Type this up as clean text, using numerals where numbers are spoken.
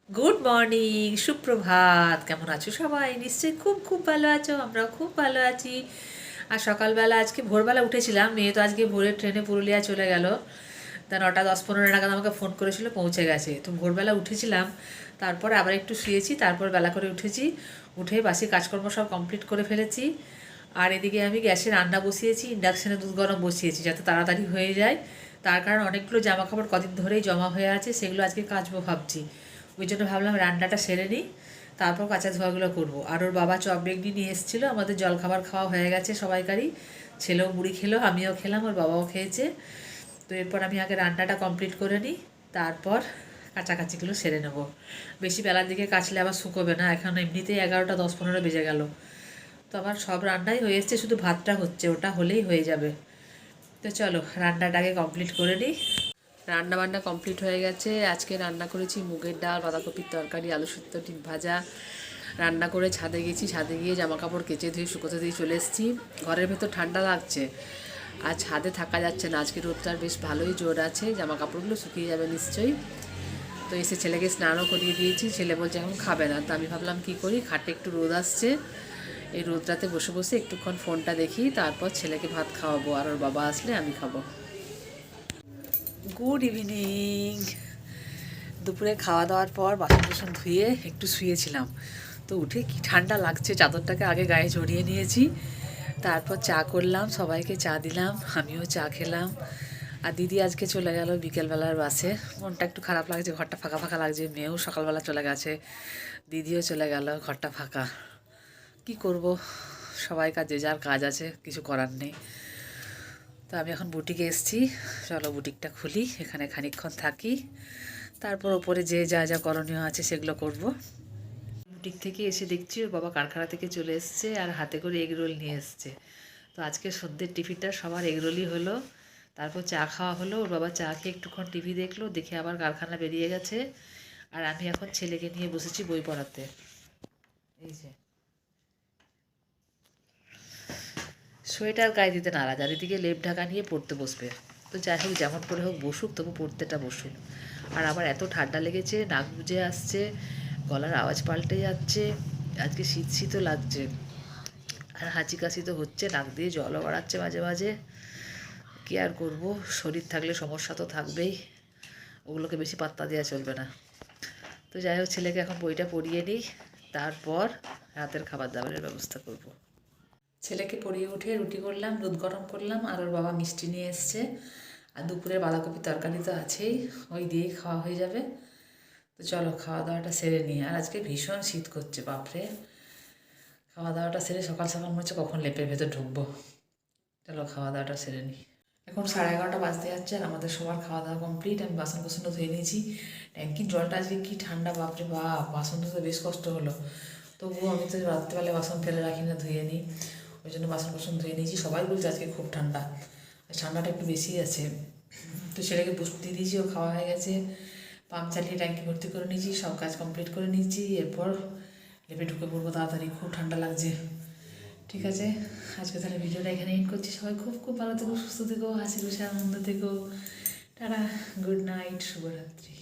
Good morning, সুপ্রভাত। কেমন আছো সবাই? নিশ্চয়ই খুব খুব ভালো আছো। আমরাও খুব ভালো আছি। আর সকালবেলা আজকে ভোরবেলা উঠেছিলাম। মেয়ে তো আজকে ভোরের ট্রেনে পুরুলিয়া চলে গেল। তা 9:10-15 নাগাদ আমাকে ফোন করেছিল, পৌঁছে গেছে। তো ভোরবেলা উঠেছিলাম, তারপর আবার একটু শুয়েছি, তারপর বেলা করে উঠেছি। উঠে বাসি কাজকর্ম সব কমপ্লিট করে ফেলেছি। আর এদিকে আমি গ্যাসে রান্না বসিয়েছি, ইন্ডাকশানে দুধ গরম বসিয়েছি যাতে তাড়াতাড়ি হয়ে যায়। তার কারণ অনেকগুলো জামা কাপড় কদিন ধরেই জমা হয়ে আছে, সেগুলো আজকে কাচবো ভাবছি। ওই জন্য ভাবলাম রান্নাটা সেরে নিই, তারপর কাঁচা ধোয়াগুলো করবো। আর ওর বাবা চপ বেগনি নিয়ে এসেছিলো, আমাদের জলখাবার খাওয়া হয়ে গেছে সবাইকারই। ছেলেও মুড়ি খেলো, আমিও খেলাম, ওর বাবাও খেয়েছে। তো এরপর আমি আগে রান্নাটা কমপ্লিট করে নিই, তারপর কাচাকাচিগুলো সেরে নেবো। বেশি বেলার দিকে কাচলে আবার শুকোবে না, এখন এমনিতেই 11:10-15 বেজে গেল। তো আমার সব রান্নাই হয়ে এসছে, শুধু ভাতটা হচ্ছে, ওটা হলেই হয়ে যাবে। তো চলো রান্নাটা আগে কমপ্লিট করে নিই। রান্না বান্না কমপ্লিট হয়ে গেছে। আজকে রান্না করেছি মুগের ডাল, বাঁধাকপির তরকারি, আলু সুদ্ধ, ডিম ভাজা। রান্না করে ছাদে গেছি, ছাদে গিয়ে জামা কাপড় কেচে ধুয়ে শুকোতে দিয়ে চলে এসেছি। ঘরের ভেতর ঠান্ডা লাগছে, আর ছাদে থাকা যাচ্ছে না। আজকে রোদটার বেশ ভালোই জোর আছে, জামা কাপড়গুলো শুকিয়ে যাবে নিশ্চয়ই। তো এসে ছেলেকে স্নানও করিয়ে দিয়েছি। ছেলে বলছে এখন খাবে না, তো আমি ভাবলাম কি করি, খাটে একটু রোদ আসছে, এই রোদটাতে বসে বসে একটুক্ষণ ফোনটা দেখি, তারপর ছেলেকে ভাত খাওয়াবো, আর ওর বাবা আসলে আমি খাবো। Good evening. দুপুরে খাওয়া দাওয়ার পর বাসন টাসন ধুয়ে একটু শুয়েছিলাম। তো উঠে কি ঠান্ডা লাগছে, চাদরটাকে আগে গায়ে জড়িয়ে নিয়েছি। তারপর চা করলাম, সবাইকে চা দিলাম, আমিও চা খেলাম। আর দিদি আজকে চলে গেল বিকেলবেলার বাসে। মনটা একটু খারাপ লাগছে, ঘরটা ফাঁকা ফাঁকা লাগছে। মেয়েও সকালবেলা চলে গেছে, দিদিও চলে গেল, ঘরটা ফাঁকা। কি করব, সবাই কাজে যার কাজ আছে, কিছু করার নেই। তো আমি এখন বুটিকে এসেছি, চলো বুটিকটা খুলি, এখানে খানিকক্ষণ থাকি, তারপর ওপরে যে যা যা করণীয় আছে সেগুলো করব। বুটিক থেকে এসে দেখছি ওর বাবা কারখানা থেকে চলে এসছে, আর হাতে করে এগরোল নিয়ে এসছে। তো আজকে সন্ধ্যের টিফিনটা সবার এগরোলই হলো। তারপর চা খাওয়া হলো, ওর বাবা চা খেয়ে একটুক্ষণ টিভি দেখলো, দেখে আবার কারখানা বেরিয়ে গেছে। আর আমি এখন ছেলেকে নিয়ে বসেছি বই পড়াতে। এই যে সোয়েটার গায়ে দিতে নারাজ, আর এদিকে লেপ ঢাকা নিয়ে পড়তে বসবে। তো যাই হোক, যেমন করে হোক বসুক, তবু পড়তেটা বসুক। আর আমার এত ঠান্ডা লেগেছে, নাক বুজে আসছে, গলার আওয়াজ পাল্টে যাচ্ছে, আজকে শীত শীতও লাগছে। আর হাঁচি কাশি তো হচ্ছে, নাক দিয়ে জলও বাড়াচ্ছে মাঝে মাঝে। কী আর করবো, শরীর থাকলে সমস্যা তো থাকবেই, ওগুলোকে বেশি পাত্তা দেওয়া চলবে না। তো যাই হোক, ছেলেকে এখন বইটা পড়িয়ে নিই, তারপর রাতের খাবার দাবারের ব্যবস্থা করব। ছেলেকে পড়িয়ে উঠে রুটি করলাম, দুধ গরম করলাম, আর ওর বাবা মিষ্টি নিয়ে এসছে। আর দুপুরে বাঁধাকপি তরকারি তো আছেই, ওই দিয়েই খাওয়া হয়ে যাবে। তো চলো খাওয়া দাওয়াটা সেরে নিই। আর আজকে ভীষণ শীত করছে, বাপরে। খাওয়া দাওয়াটা সেরে সকাল সকাল মনে হচ্ছে কখন লেপের ভেতর ঢুকবো। চলো খাওয়া দাওয়াটা সেরে নিই। এখন 11:30 বাজতে যাচ্ছে, আর আমাদের সবার খাওয়া দাওয়া কমপ্লিট। আমি বাসন কোসনও ধুয়ে নিয়েছি। ট্যাঙ্কির জলটা আজকে কী ঠান্ডা, বাপরে বাপ, বাসন ধুতে বেশ কষ্ট হলো। তবুও আমি তো রাত্রিবেলায় বাসন ফেলে রাখি না, ধুয়ে নিই। ওই জন্য বাসন কোসন ধুয়ে নিয়েছি। সবাই বলছে আজকে খুব ঠান্ডা, আর ঠান্ডাটা একটু বেশি আছে। তো ছেলেকে বুঝতে দিয়ে দিয়েছি, ও খাওয়া হয়ে গেছে। পাম্প চালিয়ে ট্যাঙ্কি ভর্তি করে নিয়েছি, সব কাজ কমপ্লিট করে নিয়েছি। এরপর লেপে ঢুকে পড়বো তাড়াতাড়ি, খুব ঠান্ডা লাগছে। ঠিক আছে, আজকে তাহলে ভিডিওটা এখানে এন্ড করছি। সবাই খুব খুব ভালো থেকো, সুস্থ থেকো, হাসি খুশি আনন্দ থেকো। টাটা, গুড নাইট, শুভরাত্রি।